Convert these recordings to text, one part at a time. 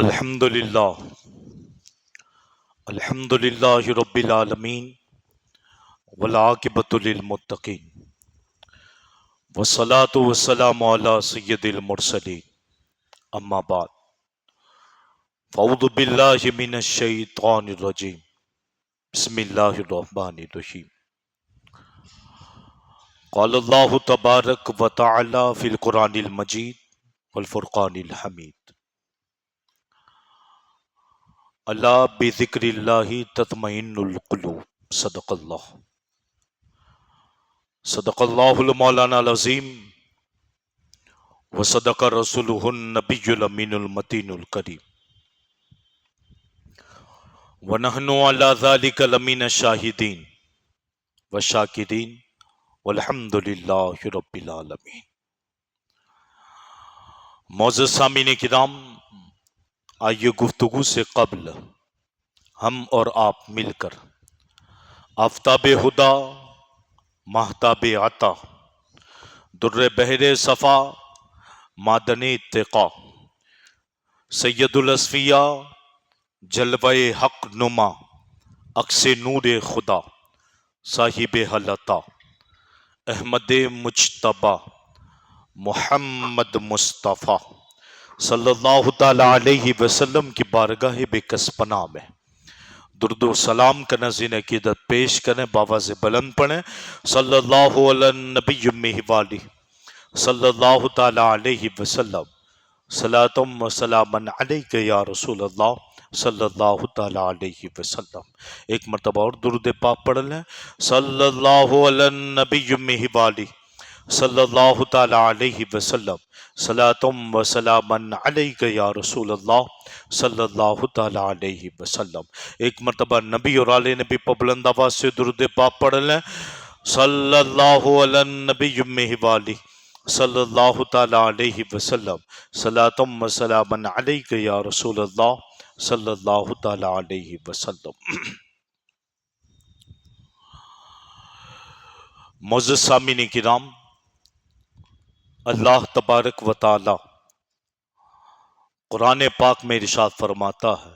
الحمد للہ رب العالمین والعاقبۃ للمتقین والصلاة والسلام علی سید المرسلین اما بعد فاعوذ باللہ من الشیطان الرجیم بسم اللہ الرحمن الرحیم قال اللہ تبارک و تعالی فی القرآن المجید والفرقان الحمید اللہ بذکر اللہ تطمئن القلوب صدق اللہ المولانا العظیم وصدق رسولہ النبی الامین المتین الکریم ونحن علی ذلک لمن الشاہدین والشاکرین والحمد للہ رب العالمین۔ معزز سامعین کرام، آئیے گفتگو سے قبل ہم اور آپ مل کر آفتاب ہدا، ماہتاب عطا، در بحر صفا، معدن اتقا، سید الاصفیاء، جلوہ حق نما، عکس نور خدا، صاحب حلتا، احمد مجتبی، محمد مصطفیٰ صلی اللہ تعالی علیہ وسلم کی بارگاہ بے کس پناہ میں درد و سلام کا نذیر عقیدت پیش کریں، باواز بلند پڑھیں، صلی اللہ علی النبی امہ والی صلی اللہ تعالی علیہ وسلم، صلاۃ و سلاما علیک یا رسول اللہ صلی اللہ تعالی علیہ وسلم۔ ایک مرتبہ اور درود پاک پڑھ لیں، صلی اللہ علی النبی امہ والی صلی اللہ تعالی علیہ وسلم، صلاۃ و سلاما علیک یا رسول اللہ صلی اللہ تعالی علیہ وسلم۔ ایک مرتبہ نبی اور آل نبی پر بلند آواز سے درود پاک پڑھ لیں، صلی اللہ علی النبی امہ والی صلی اللہ تعالی علیہ وسلم، صلاۃ و سلاما علیک یا رسول اللہ صلی اللہ تعالی علیہ وسلم۔ معزز سامعین کرام، اللہ تبارک و تعالی قرآن پاک میں ارشاد فرماتا ہے،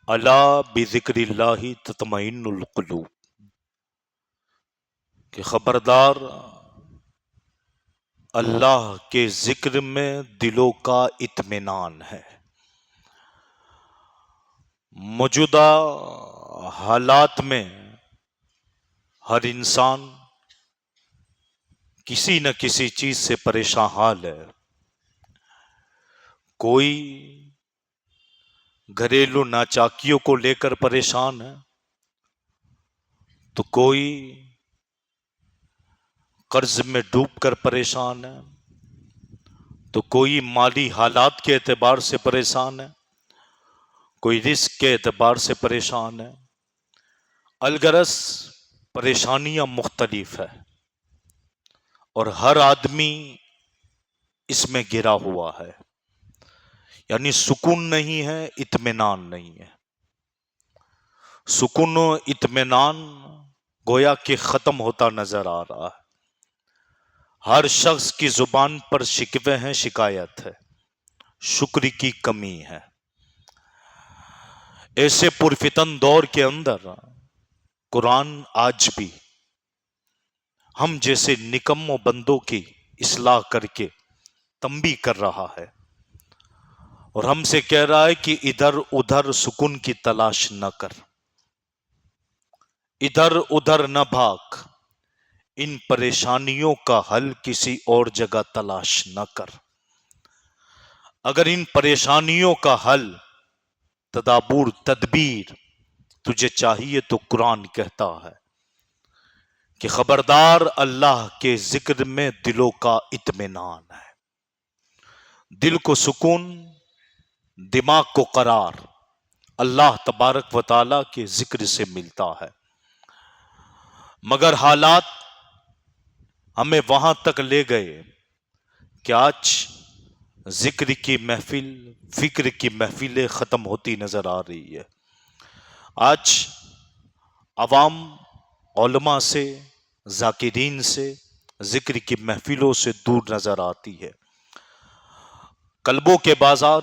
الا بذکر اللہ تطمئن القلوب، کہ خبردار اللہ کے ذکر میں دلوں کا اطمینان ہے۔ موجودہ حالات میں ہر انسان کسی نہ کسی چیز سے پریشان حال ہے۔ کوئی گھریلو ناچاکیوں کو لے کر پریشان ہے، تو کوئی قرض میں ڈوب کر پریشان ہے، تو کوئی مالی حالات کے اعتبار سے پریشان ہے، کوئی رزق کے اعتبار سے پریشان ہے۔ الغرض پریشانیاں مختلف ہے اور ہر آدمی اس میں گھرا ہوا ہے، یعنی سکون نہیں ہے، اطمینان نہیں ہے۔ سکون و اطمینان گویا کہ ختم ہوتا نظر آ رہا ہے۔ ہر شخص کی زبان پر شکوے ہیں، شکایت ہے، شکر کی کمی ہے۔ ایسے پرفتن دور کے اندر قرآن آج بھی ہم جیسے نکموں بندوں کی اصلاح کر کے تنبیہ کر رہا ہے، اور ہم سے کہہ رہا ہے کہ ادھر ادھر سکون کی تلاش نہ کر، ادھر ادھر نہ بھاگ، ان پریشانیوں کا حل کسی اور جگہ تلاش نہ کر۔ اگر ان پریشانیوں کا حل، تدابیر، تدبیر تجھے چاہیے تو قرآن کہتا ہے کہ خبردار اللہ کے ذکر میں دلوں کا اطمینان ہے۔ دل کو سکون، دماغ کو قرار اللہ تبارک و تعالی کے ذکر سے ملتا ہے، مگر حالات ہمیں وہاں تک لے گئے کہ آج ذکر کی محفل، فکر کی محفلیں ختم ہوتی نظر آ رہی ہے۔ آج عوام علماء سے، ذاکرین سے، ذکر کی محفلوں سے دور نظر آتی ہے۔ قلبوں کے بازار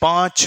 5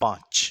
5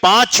5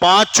5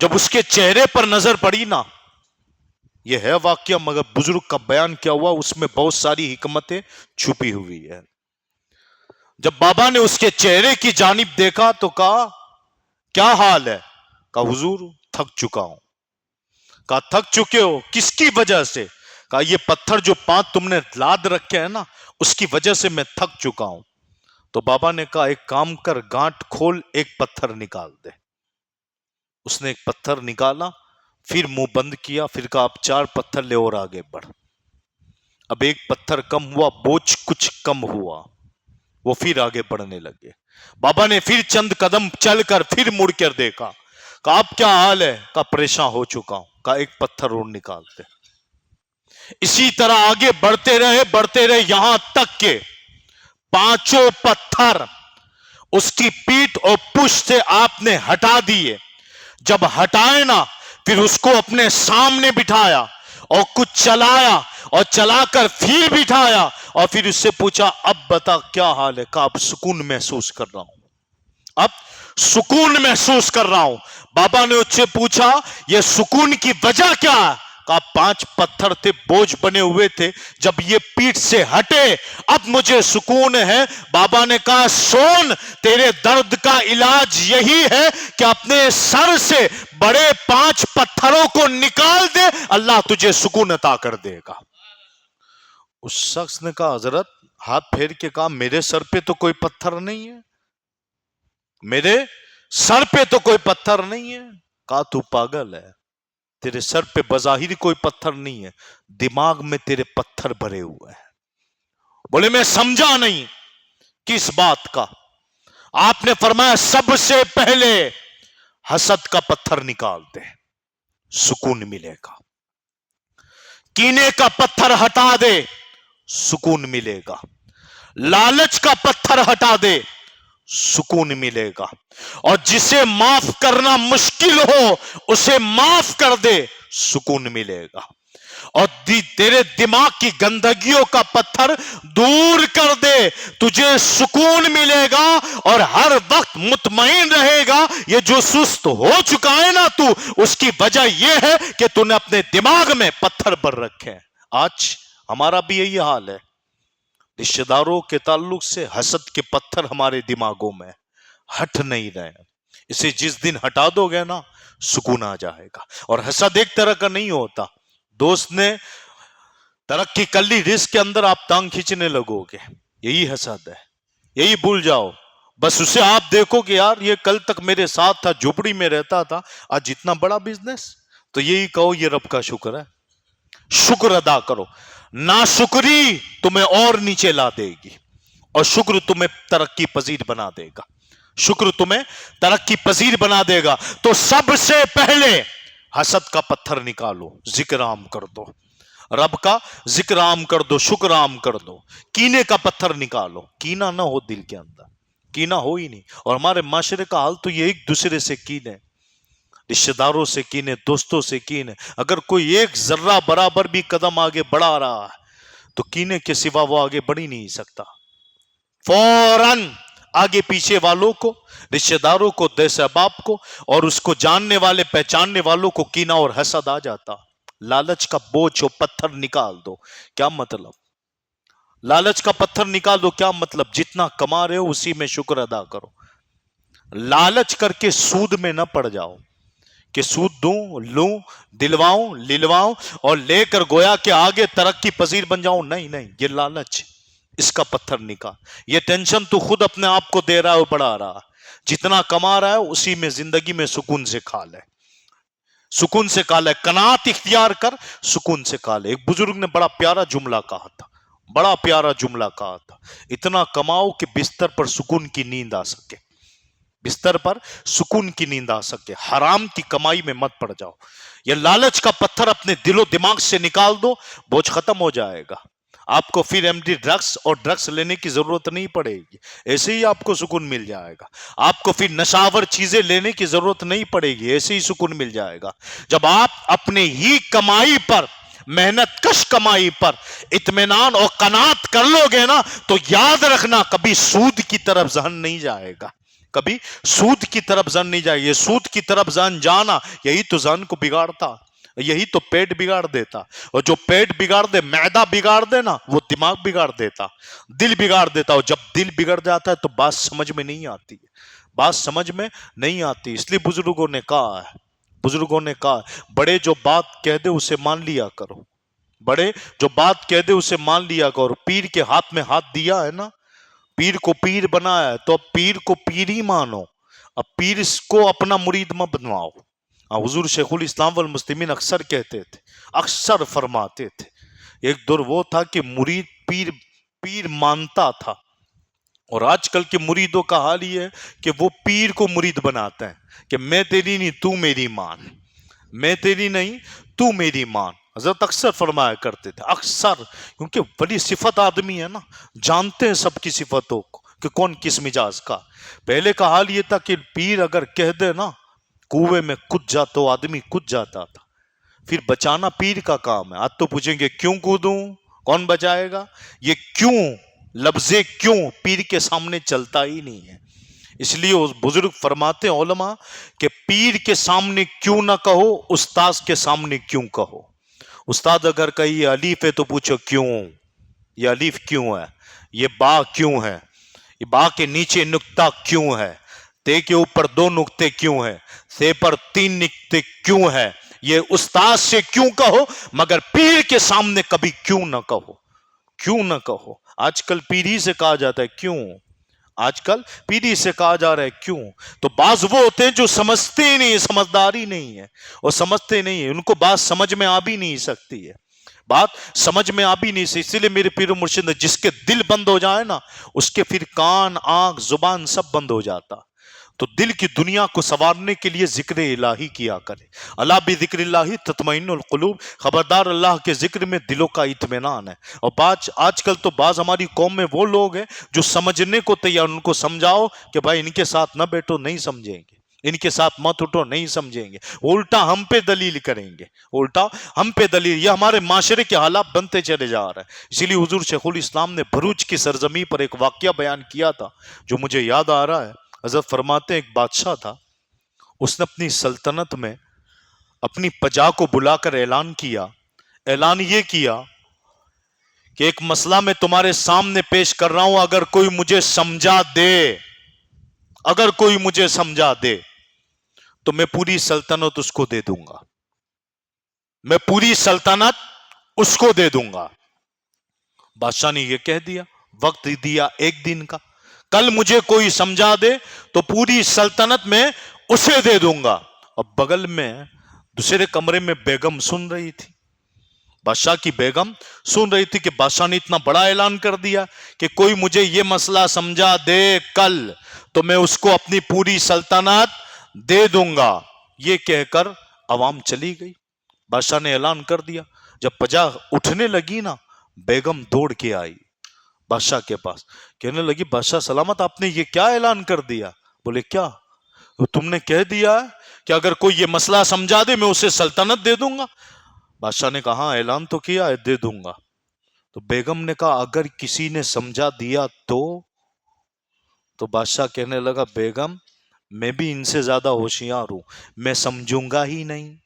جب اس کے چہرے پر نظر پڑی نا، یہ ہے واقعہ مگر بزرگ کا بیان کیا ہوا، اس میں بہت ساری حکمتیں چھپی ہوئی ہے۔ جب بابا نے اس کے چہرے کی جانب دیکھا تو کہا کیا حال ہے؟ کہا حضور تھک چکا ہوں۔ کہا تھک چکے ہو کس کی وجہ سے؟ کہا یہ پتھر جو پانچ تم نے لاد رکھے ہیں نا، اس کی وجہ سے میں تھک چکا ہوں۔ تو بابا نے کہا ایک کام کر، گانٹ کھول، ایک پتھر نکال دے۔ اس نے ایک پتھر نکالا، پھر منہ بند کیا، پھر کہا اب 4 پتھر لے اور آگے بڑھ۔ اب ایک پتھر کم ہوا، بوجھ کچھ کم ہوا، وہ پھر آگے بڑھنے لگے۔ بابا نے پھر چند قدم چل کر پھر مڑ کر دیکھا، کہا اب کیا حال ہے؟ کہا پریشان ہو چکا ہوں۔ کہا ایک پتھر اور نکالتے۔ اسی طرح آگے بڑھتے رہے یہاں تک کہ 5 پتھر اس کی پیٹھ اور پشت سے آپ نے ہٹا دیے۔ جب ہٹائے نا، پھر اس کو اپنے سامنے بٹھایا اور کچھ چلایا اور چلا کر پھر بٹھایا اور پھر اس سے پوچھا اب بتا کیا حال ہے؟ کہا اب سکون محسوس کر رہا ہوں، اب سکون محسوس کر رہا ہوں۔ بابا نے اس سے پوچھا یہ سکون کی وجہ کیا ہے؟ کہا 5 پتھر تھے، بوجھ بنے ہوئے تھے، جب یہ پیٹھ سے ہٹے اب مجھے سکون ہے۔ بابا نے کہا سون، تیرے درد کا علاج یہی ہے کہ اپنے سر سے بڑے 5 پتھروں کو نکال دے، اللہ تجھے سکون عطا کر دے گا۔ اس شخص نے کہا حضرت، ہاتھ پھیر کے کہا میرے سر پہ تو کوئی پتھر نہیں ہے، میرے سر پہ تو کوئی پتھر نہیں ہے۔ کہا تو پاگل ہے، تیرے سر پہ بظاہر کوئی پتھر نہیں ہے، دماغ میں تیرے پتھر بھرے ہوئے ہیں۔ بولے میں سمجھا نہیں کس بات کا؟ آپ نے فرمایا سب سے پہلے حسد کا پتھر نکال دے، سکون ملے گا۔ کینے کا پتھر ہٹا دے، سکون ملے گا۔ لالچ کا پتھر ہٹا دے، سکون ملے گا۔ اور جسے معاف کرنا مشکل ہو اسے معاف کر دے، سکون ملے گا۔ اور تیرے دماغ کی گندگیوں کا پتھر دور کر دے، تجھے سکون ملے گا اور ہر وقت مطمئن رہے گا۔ یہ جو سست ہو چکا ہے نا تو، اس کی وجہ یہ ہے کہ تو نے اپنے دماغ میں پتھر بھر رکھے ہیں۔ آج ہمارا بھی یہی حال ہے، رشتہ داروں کے تعلق سے حسد کے پتھر ہمارے دماغوں میں ہٹ نہیں رہے، اسے جس دن ہٹا دو گے نا سکون آ جائے گا۔ اور حسد ایک طرح کا نہیں ہوتا، دوست نے ترقی کر لی، رزق کے اندر آپ ٹانگ کھینچنے لگو گے، یہی حسد ہے، یہی بھول جاؤ۔ بس اسے آپ دیکھو کہ یار یہ کل تک میرے ساتھ تھا، جھوپڑی میں رہتا تھا، آج اتنا بڑا بزنس، تو یہی کہو یہ رب کا شکر ہے، شکر ادا کرو۔ ناشکری تمہیں اور نیچے لا دے گی اور شکر تمہیں ترقی پذیر بنا دے گا، شکر تمہیں ترقی پذیر بنا دے گا۔ تو سب سے پہلے حسد کا پتھر نکالو، ذکر عام کر دو، رب کا ذکر عام کر دو، شکر عام کر دو۔ کینے کا پتھر نکالو، کینہ نہ ہو دل کے اندر، کینہ ہو ہی نہیں۔ اور ہمارے معاشرے کا حال تو یہ ایک دوسرے سے کینے، رشتہ داروں سے کینے، دوستوں سے کینے۔ اگر کوئی ایک ذرہ برابر بھی قدم آگے بڑھا رہا ہے تو کینے کے سوا وہ آگے بڑھ ہی نہیں سکتا۔ فوراً آگے پیچھے والوں کو، رشتہ داروں کو، دیس احباب کو اور اس کو جاننے والے پہچاننے والوں کو کینہ اور حسد آ جاتا۔ لالچ کا بوجھ اور پتھر نکال دو۔ کیا مطلب؟ لالچ کا پتھر نکال دو، کیا مطلب؟ جتنا کما رہے ہو اسی میں شکر ادا کرو۔ لالچ کر کے سود میں نہ پڑ جاؤ کہ سود دوں، لوں، دلواؤں، للواؤں اور لے کر گویا کہ آگے ترقی پذیر بن جاؤں۔ نہیں نہیں، یہ لالچ، اس کا پتھر نکال۔ یہ ٹینشن تو خود اپنے آپ کو دے رہا ہے اور بڑھا رہا ہے۔ جتنا کما رہا ہے اسی میں زندگی میں سکون سے کھا لے، سکون سے کھا لے، قناعت اختیار کر، سکون سے کھا لے۔ ایک بزرگ نے بڑا پیارا جملہ کہا تھا، بڑا پیارا جملہ کہا تھا، اتنا کماؤ کہ بستر پر سکون کی نیند آ سکے، بستر پر سکون کی نیند آ سکے، حرام کی کمائی میں مت پڑ جاؤ۔ یہ لالچ کا پتھر اپنے دل و دماغ سے نکال دو، بوجھ ختم ہو جائے گا۔ آپ کو پھر ایم ڈی ڈرگس اور ڈرگس لینے کی ضرورت نہیں پڑے گی، ایسے ہی آپ کو سکون مل جائے گا۔ آپ کو پھر نشاور چیزیں لینے کی ضرورت نہیں پڑے گی، ایسے ہی سکون مل جائے گا۔ جب آپ اپنے ہی کمائی پر، محنت کش کمائی پر اطمینان اور قناعت کر لو گے نا، تو یاد رکھنا کبھی سود کی طرف ذہن نہیں جائے گا، کبھی سود کی طرف ذہن نہیں جائے. یہ سود کی طرف ذہن جانا یہی تو ذہن کو بگاڑتا, یہی تو پیٹ بگاڑ دیتا. اور جو پیٹ بگاڑ دے, معدہ بگاڑ دے نا, وہ دماغ بگاڑ دیتا, دل بگاڑ دیتا. اور جب دل بگڑ جاتا ہے تو بات سمجھ میں نہیں آتی, بات سمجھ میں نہیں آتی. اس لیے بزرگوں نے کہا بڑے جو بات کہہ دے اسے مان لیا کرو, بڑے جو بات کہہ دے اسے مان لیا کرو. پیر کے ہاتھ میں ہاتھ دیا ہے نا, پیر کو پیر بنایا ہے, تو اب پیر کو پیر ہی مانو, اب پیر کو اپنا مرید مت بنواؤ. حضور شیخ الاسلام والمسلمین اکثر کہتے تھے, اکثر فرماتے تھے, ایک دور وہ تھا کہ مرید پیر مانتا تھا, اور آج کل کے مریدوں کا حال یہ ہے کہ وہ پیر کو مرید بناتے ہیں کہ میں تیری نہیں تو میری مان, میں تیری نہیں تو میری مان. حضرت اکثر فرمایا کرتے تھے, اکثر, کیونکہ بڑی صفت آدمی ہے نا, جانتے ہیں سب کی صفتوں کو کہ کون کس مزاج کا. پہلے کا حال یہ تھا کہ پیر اگر کہہ دے نا کنویں میں کود جا تو آدمی کود جاتا تھا, پھر بچانا پیر کا کام ہے. آج تو پوچھیں گے کیوں کودوں, کون بچائے گا؟ یہ کیوں, لفظ کیوں پیر کے سامنے چلتا ہی نہیں ہے. اس لیے اس بزرگ فرماتے علماء کہ پیر کے سامنے کیوں نہ کہو, استاد کے سامنے کیوں کہو. استاد اگر کہی یہ الف ہے تو پوچھو کیوں, یہ الف کیوں ہے, یہ با کیوں ہے, یہ با کے نیچے نقطہ کیوں ہے, تے کے اوپر 2 نقطے کیوں ہے, سے پر 3 نقطے کیوں ہے. یہ استاد سے کیوں کہو, مگر پیر کے سامنے کبھی کیوں نہ کہو, کیوں نہ کہو. آج کل پیری سے کہا جاتا ہے کیوں, آج کل پیری سے کہا جا رہا ہے کیوں. تو بعض وہ ہوتے ہیں جو سمجھتے ہی نہیں, سمجھداری نہیں ہے, اور سمجھتے نہیں ہیں, ان کو بات سمجھ میں آ بھی نہیں سکتی ہے, بات سمجھ میں آ بھی نہیں سکتی. اسی لیے میرے پیر و مرشد نے جس کے دل بند ہو جائے نا, اس کے پھر کان, آنکھ, زبان سب بند ہو جاتا. تو دل کی دنیا کو سنوارنے کے لیے ذکر الہی کیا کرے. اللہ بذکر اللہ تطمئن القلوب, خبردار اللہ کے ذکر میں دلوں کا اطمینان ہے. اور آج کل تو بعض ہماری قوم میں وہ لوگ ہیں جو سمجھنے کو تیار, ان کو سمجھاؤ کہ بھائی ان کے ساتھ نہ بیٹھو, نہیں سمجھیں گے, ان کے ساتھ مت اٹھو, نہیں سمجھیں گے, الٹا ہم پہ دلیل کریں گے, الٹا ہم پہ دلیل. یہ ہمارے معاشرے کے حالات بنتے چلے جا رہے ہیں. اسی لیے حضور شیخ الاسلام نے بھروچ کی سرزمین پر ایک واقعہ بیان کیا تھا جو مجھے یاد آ رہا ہے. حضرت فرماتے ہیں ایک بادشاہ تھا, اس نے اپنی سلطنت میں اپنی پجا کو بلا کر اعلان یہ کیا کہ ایک مسئلہ میں تمہارے سامنے پیش کر رہا ہوں, اگر کوئی مجھے سمجھا دے تو میں پوری سلطنت اس کو دے دوں گا, میں پوری سلطنت اس کو دے دوں گا. بادشاہ نے یہ کہہ دیا, وقت دیا 1 دن کا, کل مجھے کوئی سمجھا دے تو پوری سلطنت میں اسے دے دوں گا. اب بغل میں دوسرے کمرے میں بیگم سن رہی تھی, بادشاہ کی بیگم سن رہی تھی کہ بادشاہ نے اتنا بڑا اعلان کر دیا کہ کوئی مجھے یہ مسئلہ سمجھا دے کل تو میں اس کو اپنی پوری سلطنت دے دوں گا. یہ کہہ کر عوام چلی گئی. بادشاہ نے اعلان کر دیا. جب پجا اٹھنے لگی نا, بیگم دوڑ کے آئی بادشاہ کے پاس, کہنے لگی بادشاہ سلامت, آپ نے یہ کیا اعلان کر دیا؟ بولے کیا؟ تم نے کہہ دیا کہ اگر کوئی یہ مسئلہ سمجھا دے میں اسے سلطنت دے دوں گا. بادشاہ نے کہا اعلان تو کیا ہے, دے دوں گا. تو بیگم نے کہا اگر کسی نے سمجھا دیا تو بادشاہ کہنے لگا بیگم میں بھی ان سے زیادہ ہوشیار ہوں, میں سمجھوں گا ہی نہیں,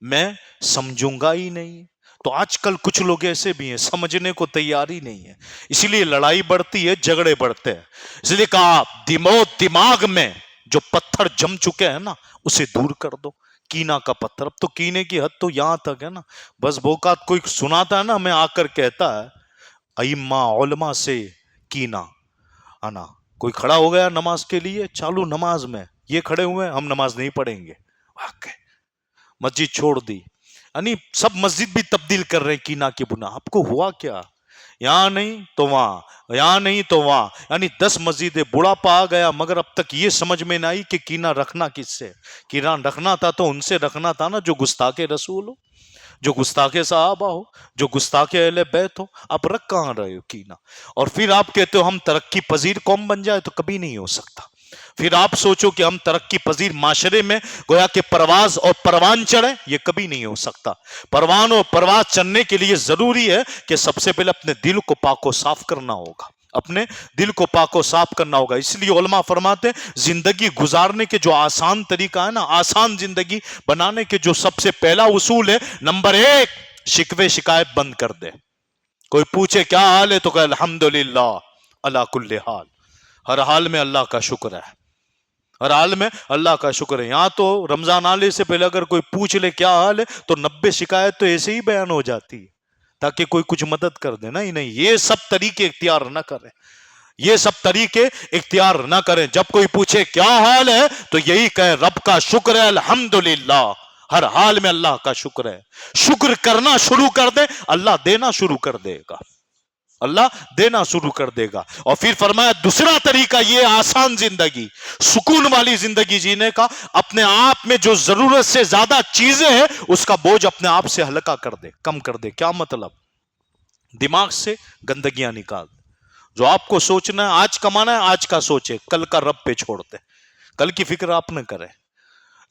میں سمجھوں گا ہی نہیں. تو آج کل کچھ لوگ ایسے بھی ہیں سمجھنے کو تیار ہی نہیں ہے, اسی لیے لڑائی بڑھتی ہے, جھگڑے بڑھتے ہیں. اس لیے کہا دماغ میں جو پتھر جم چکے ہیں نا اسے دور کر دو, کینا کا پتھر. اب تو کینے کی حد تو یہاں تک ہے نا, بس بوکات کوئی سناتا ہے نا ہمیں آ کر کہتا ہے ائمہ علماء سے کینا آنا, کوئی کھڑا ہو گیا نماز کے لیے, چالو نماز میں یہ کھڑے ہوئے ہم نماز نہیں پڑھیں گے, مسجد چھوڑ دی. یعنی سب مسجد بھی تبدیل کر رہے ہیں کینا کی بنا. آپ کو ہوا کیا؟ یہاں نہیں تو وہاں, یہاں نہیں تو وہاں, یعنی 10 مسجدیں. بڑھاپا آ گیا مگر اب تک یہ سمجھ میں نہ آئی کہ کینا رکھنا کس سے. کینا رکھنا تھا تو ان سے رکھنا تھا نا جو گستاخ رسول ہو, جو گستاخ صحابہ ہو, جو گستاخ اہل بیت ہو. آپ رکھ کہاں رہے ہو کینا؟ اور پھر آپ کہتے ہو ہم ترقی پذیر قوم بن جائے, تو کبھی نہیں ہو سکتا. پھر آپ سوچو کہ ہم ترقی پذیر معاشرے میں گویا کہ پرواز اور پروان چڑھیں, یہ کبھی نہیں ہو سکتا. پروان اور پرواز چڑھنے کے لیے ضروری ہے کہ سب سے پہلے اپنے دل کو پاک و صاف کرنا ہوگا, اپنے دل کو پاک و صاف کرنا ہوگا. اس لیے علماء فرماتے ہیں زندگی گزارنے کے جو آسان طریقہ ہے نا، آسان زندگی بنانے کے جو سب سے پہلا اصول ہے، نمبر 1 شکوے شکایت بند کر دے. کوئی پوچھے کیا حال ہے تو کہ الحمدللہ علی کل حال، ہر حال میں اللہ کا شکر ہے، ہر حال میں اللہ کا شکر ہے. یہاں تو رمضان آنے سے پہلے اگر کوئی پوچھ لے کیا حال ہے تو 90 شکایت تو ایسے ہی بیان ہو جاتی ہے تاکہ کوئی کچھ مدد کر دے. نہیں، یہ سب طریقے اختیار نہ کریں، یہ سب طریقے اختیار نہ کریں. جب کوئی پوچھے کیا حال ہے تو یہی کہے رب کا شکر ہے الحمدللہ، ہر حال میں اللہ کا شکر ہے. شکر کرنا شروع کر دے، اللہ دینا شروع کر دے گا، اللہ دینا شروع کر دے گا. اور پھر فرمایا دوسرا طریقہ یہ آسان زندگی، سکون والی زندگی جینے کا، اپنے آپ میں جو ضرورت سے زیادہ چیزیں ہیں اس کا بوجھ اپنے آپ سے ہلکا کر دے، کم کر دے. کیا مطلب؟ دماغ سے گندگیاں نکال دے. جو آپ کو سوچنا ہے، آج کمانا ہے، آج کا سوچے، کل کا رب پہ چھوڑ دے. کل کی فکر آپ نہ کریں،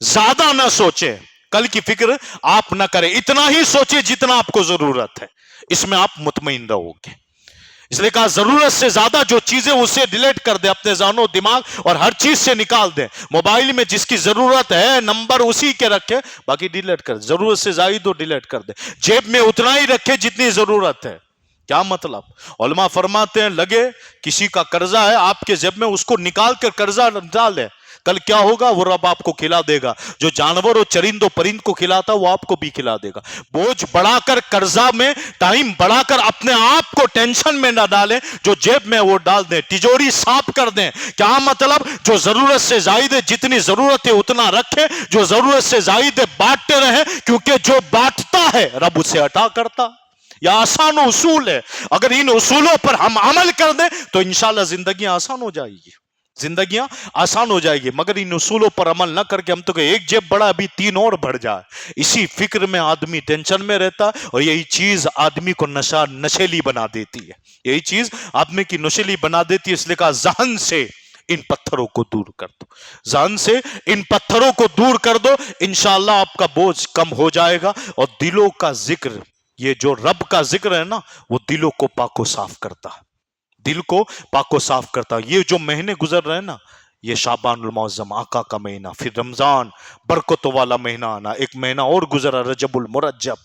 زیادہ نہ سوچے، کل کی فکر آپ نہ کریں، اتنا ہی سوچے جتنا آپ کو ضرورت ہے. اس میں آپ مطمئن رہو گے. اس لیے کہا ضرورت سے زیادہ جو چیزیں اسے ڈیلیٹ کر دے اپنے ذہن و دماغ اور ہر چیز سے نکال دے. موبائل میں جس کی ضرورت ہے نمبر اسی کے رکھے، باقی ڈیلیٹ کر. ضرورت سے زائد ہو ڈیلیٹ کر دے. جیب میں اتنا ہی رکھے جتنی ضرورت ہے. کیا مطلب؟ علماء فرماتے ہیں لگے کسی کا قرضہ ہے آپ کے جیب میں، اس کو نکال کر قرضہ ڈال دے. کل کیا ہوگا؟ وہ رب آپ کو کھلا دے گا. جو جانور و چرند و پرند کو کھلاتا وہ آپ کو بھی کھلا دے گا. بوجھ بڑھا کر قرضہ میں ٹائم بڑھا کر اپنے آپ کو ٹینشن میں نہ ڈالیں، جو جیب میں وہ ڈال دیں، تجوری صاف کر دیں. کیا مطلب؟ جو ضرورت سے زائد ہے، جتنی ضرورت ہے اتنا رکھیں، جو ضرورت سے زائد ہے بانٹتے رہیں، کیونکہ جو بانٹتا ہے رب اسے عطا کرتا. یہ آسان اصول ہے. اگر ان اصولوں پر ہم عمل کر دیں تو انشاءاللہ زندگیاں آسان ہو جائے گی، زندگیاں آسان ہو جائے گی. مگر ان اصولوں پر عمل نہ کر کے ہم تو کہ ایک جیب بڑا ابھی 3 اور بڑھ جائے، اسی فکر میں آدمی ٹینشن میں رہتا، اور یہی چیز آدمی کو نشیلی بنا دیتی ہے. یہی چیز آدمی کی نشیلی بنا دیتی ہے. اس لیے کہا ذہن سے ان پتھروں کو دور کر دو، ذہن سے ان پتھروں کو دور کر دو، انشاءاللہ آپ کا بوجھ کم ہو جائے گا. اور دلوں کا ذکر، یہ جو رب کا ذکر ہے نا، وہ دلوں کو پاک و صاف کرتا، دل کو پاک و صاف کرتا. یہ جو مہینے گزر رہے ہیں نا، یہ شعبان المعظم آقا کا مہینہ، پھر رمضان برکتوں والا مہینہ آنا، ایک مہینہ اور گزرا رجب المرجب،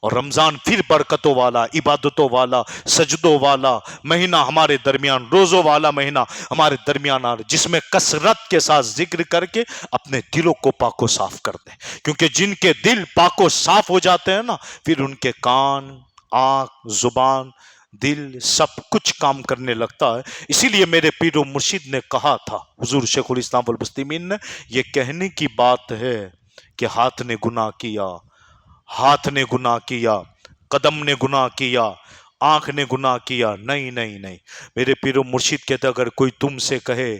اور رمضان پھر برکتوں والا، عبادتوں والا، سجدوں والا مہینہ ہمارے درمیان، روزوں والا مہینہ ہمارے درمیان آ رہا، جس میں کثرت کے ساتھ ذکر کر کے اپنے دلوں کو پاک و صاف کر دیں. کیونکہ جن کے دل پاک و صاف ہو جاتے ہیں نا، پھر ان کے کان، آنکھ، زبان، دل سب کچھ کام کرنے لگتا ہے. اسی لیے میرے پیر و مرشد نے کہا تھا، حضور شیخ الاسلام والمسلمین نے، یہ کہنے کی بات ہے کہ ہاتھ نے گناہ کیا، ہاتھ نے گناہ کیا، قدم نے گناہ کیا، آنکھ نے گناہ کیا. نہیں نہیں نہیں، میرے پیر و مرشد کہتے اگر کوئی تم سے کہے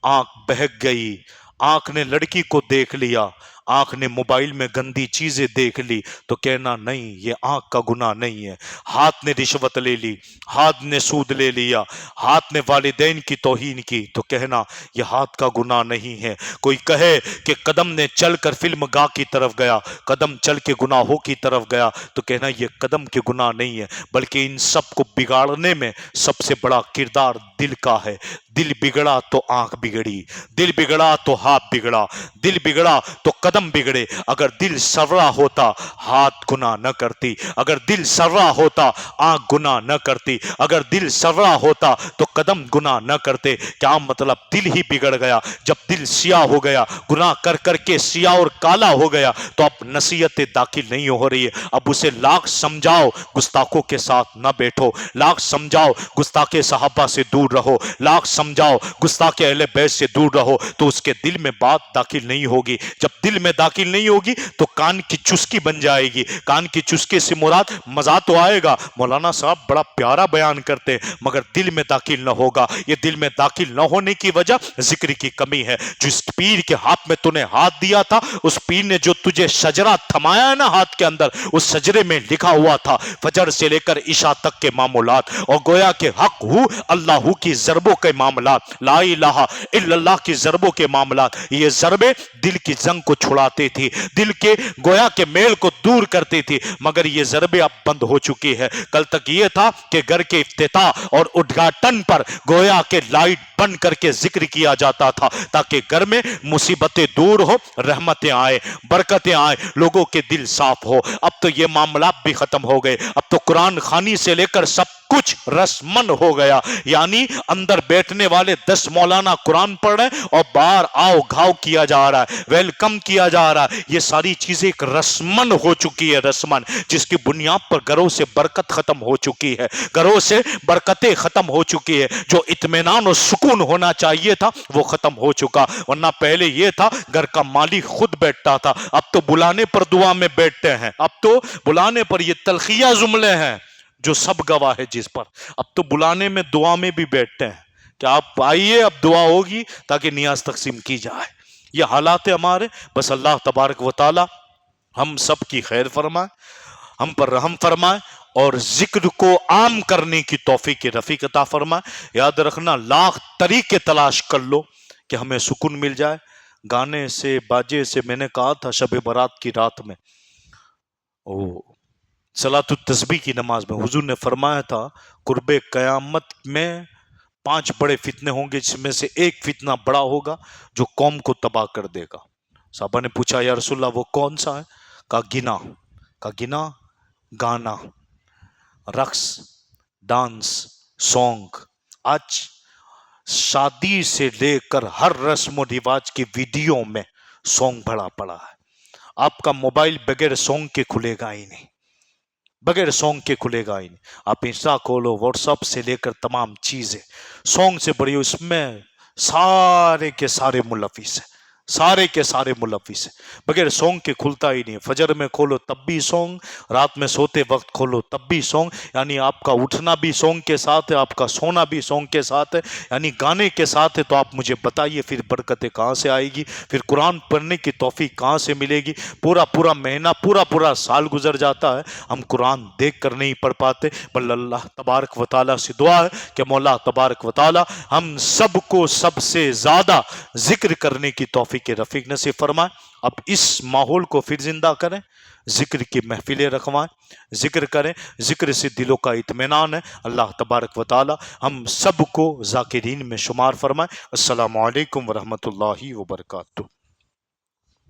آنکھ بہک گئی، آنکھ نے لڑکی کو دیکھ لیا، آنکھ نے موبائل میں گندی چیزیں دیکھ لی، تو کہنا نہیں، یہ آنکھ کا گناہ نہیں ہے. ہاتھ نے رشوت لے لی، ہاتھ نے سود لے لیا، ہاتھ نے والدین کی توہین کی، تو کہنا یہ ہاتھ کا گناہ نہیں ہے. کوئی کہے کہ قدم نے چل کر فلم گاہ کی طرف گیا، قدم چل کے گناہوں کی طرف گیا، تو کہنا یہ قدم کے گناہ نہیں ہے، بلکہ ان سب کو بگاڑنے میں سب سے بڑا کردار دل کا ہے. دل بگڑا تو آنکھ بگڑی، دل بگڑا تو ہاتھ بگڑا، دل بگڑا تو قدم بگڑے. اگر دل سورا ہوتا ہاتھ گناہ نہ کرتی، اگر دل سورا ہوتا آنکھ گناہ نہ کرتی، اگر دل سورا ہوتا تو قدم گناہ نہ کرتے. کیا مطلب؟ دل ہی بگڑ گیا. جب دل سیاہ ہو گیا، گناہ کر کر کے سیاہ اور کالا ہو گیا، تو اب نصیحتیں داخل نہیں ہو رہی ہے. اب اسے لاکھ سمجھاؤ گستاخوں کے ساتھ نہ بیٹھو، لاکھ سمجھاؤ گستاخ صحابہ سے دور رہو، لاکھ سمجھاؤ گستاخ اہل بیت سے دور رہو، تو اس کے دل میں بات داخل نہیں ہوگی. جب دل میں داخل نہیں ہوگی تو کان کی چسکی بن جائے گی. کان کی چسکی سے مراد مزہ تو آئے گا، مولانا صاحب بڑا پیارا بیان کرتے، مگر دل میں داخل نہ ہوگا. یہ دل میں داخل نہ ہونے کی وجہ ذکر کی کمی ہے. جس پیر کے ہاتھ میں تو نے ہاتھ دیا تھا، اس پیر نے جو تجھے شجرہ تھمایا ہے نا ہاتھ کے اندر، اس شجرے میں لکھا ہوا تھا فجر سے لے کر عشاء تک کے معاملات، اور گویا کہ حق ہو اللہ کی ضربوں کے معاملات، لا الہ الا اللہ کی ضربوں کے معاملات. یہ ضربے دل کی زنگ کو چھڑا چھڑاتی تھی, دل کے گویا کے میل کو دور کرتی تھی, مگر یہ ضربیں اب بند ہو چکی ہے. کل تک یہ تھا کہ گھر کے افتتاح اور ادگھاٹن پر گویا کے لائٹ بند کر کے ذکر کیا جاتا تھا تاکہ گھر میں مصیبتیں دور ہو, رحمتیں آئے, برکتیں آئے, لوگوں کے دل صاف ہو. اب تو یہ معاملات بھی ختم ہو گئے. اب تو قرآن خوانی سے لے کر سب کچھ رسمن ہو گیا, یعنی اندر بیٹھنے والے 10 مولانا قرآن پڑھ رہے اور باہر آؤ گھاؤ کیا جا رہا ہے, ویلکم کیا جا رہا ہے. یہ ساری چیزیں ایک رسمن ہو چکی ہے, رسمن, جس کی بنیاد پر گھروں سے برکت ختم ہو چکی ہے, گھروں سے برکتیں ختم ہو چکی ہے. جو اطمینان اور سکون ہونا چاہیے تھا وہ ختم ہو چکا, ورنہ پہلے یہ تھا گھر کا مالک خود بیٹھتا تھا, اب تو بلانے پر دعا میں بیٹھتے ہیں, اب تو بلانے پر یہ تلخیہ جملے ہیں جو سب گواہ ہے جس پر, اب تو بلانے میں دعا میں بھی بیٹھتے ہیں کہ آپ آئیے اب دعا ہوگی تاکہ نیاز تقسیم کی جائے. یہ حالات ہمارے. بس اللہ تبارک و تعالی ہم سب کی خیر فرمائے, ہم پر رحم فرمائے اور ذکر کو عام کرنے کی توفیق رفیق عطا فرمائے. یاد رکھنا, لاکھ طریقے تلاش کر لو کہ ہمیں سکون مل جائے. گانے سے باجے سے, میں نے کہا تھا شب برات کی رات میں صلاۃ التسبیح کی نماز میں حضور نے فرمایا تھا قرب قیامت میں 5 بڑے فتنے ہوں گے, جس میں سے ایک فتنہ بڑا ہوگا جو قوم کو تباہ کر دے گا. صحابہ نے پوچھا یا رسول اللہ وہ کون سا ہے؟ کہا گنا, گانا, رقص, ڈانس, سونگ. آج شادی سے لے کر ہر رسم و رواج کی ویڈیو میں سونگ بھرا پڑا ہے. آپ کا موبائل بغیر سونگ کے کھلے گا ہی نہیں, بغیر سونگ کے کھلے گا ہی نہیں. آپ انسٹا کھولو, واٹس ایپ سے لے کر تمام چیزیں سونگ سے بڑی, اس میں سارے کے سارے ملوث ہیں, سارے کے سارے ملوث ہیں. بغیر سونگ کے کھلتا ہی نہیں. فجر میں کھولو تب بھی سونگ, رات میں سوتے وقت کھولو تب بھی سونگ, یعنی آپ کا اٹھنا بھی سونگ کے ساتھ ہے, آپ کا سونا بھی سونگ کے ساتھ ہے, یعنی گانے کے ساتھ ہے. تو آپ مجھے بتائیے پھر برکتیں کہاں سے آئے گی, پھر قرآن پڑھنے کی توفیق کہاں سے ملے گی؟ پورا مہینہ پورا سال گزر جاتا ہے, ہم قرآن دیکھ کر نہیں پڑھ پاتے. بل اللہ تبارک و تعالیٰ سے دعا ہے کہ مولا تبارک و تعالیٰ ہم سب کو سب سے زیادہ ذکر کرنے کی توفیق رفیق نصیب فرمائے. اب اس ماحول کو پھر زندہ کریں, ذکر کی محفلیں رکھوائیں, ذکر کریں, ذکر سے دلوں کا اطمینان ہے. اللہ تبارک و تعالی ہم سب کو ذاکرین میں شمار فرمائے. السلام علیکم ورحمۃ اللہ وبرکاتہ.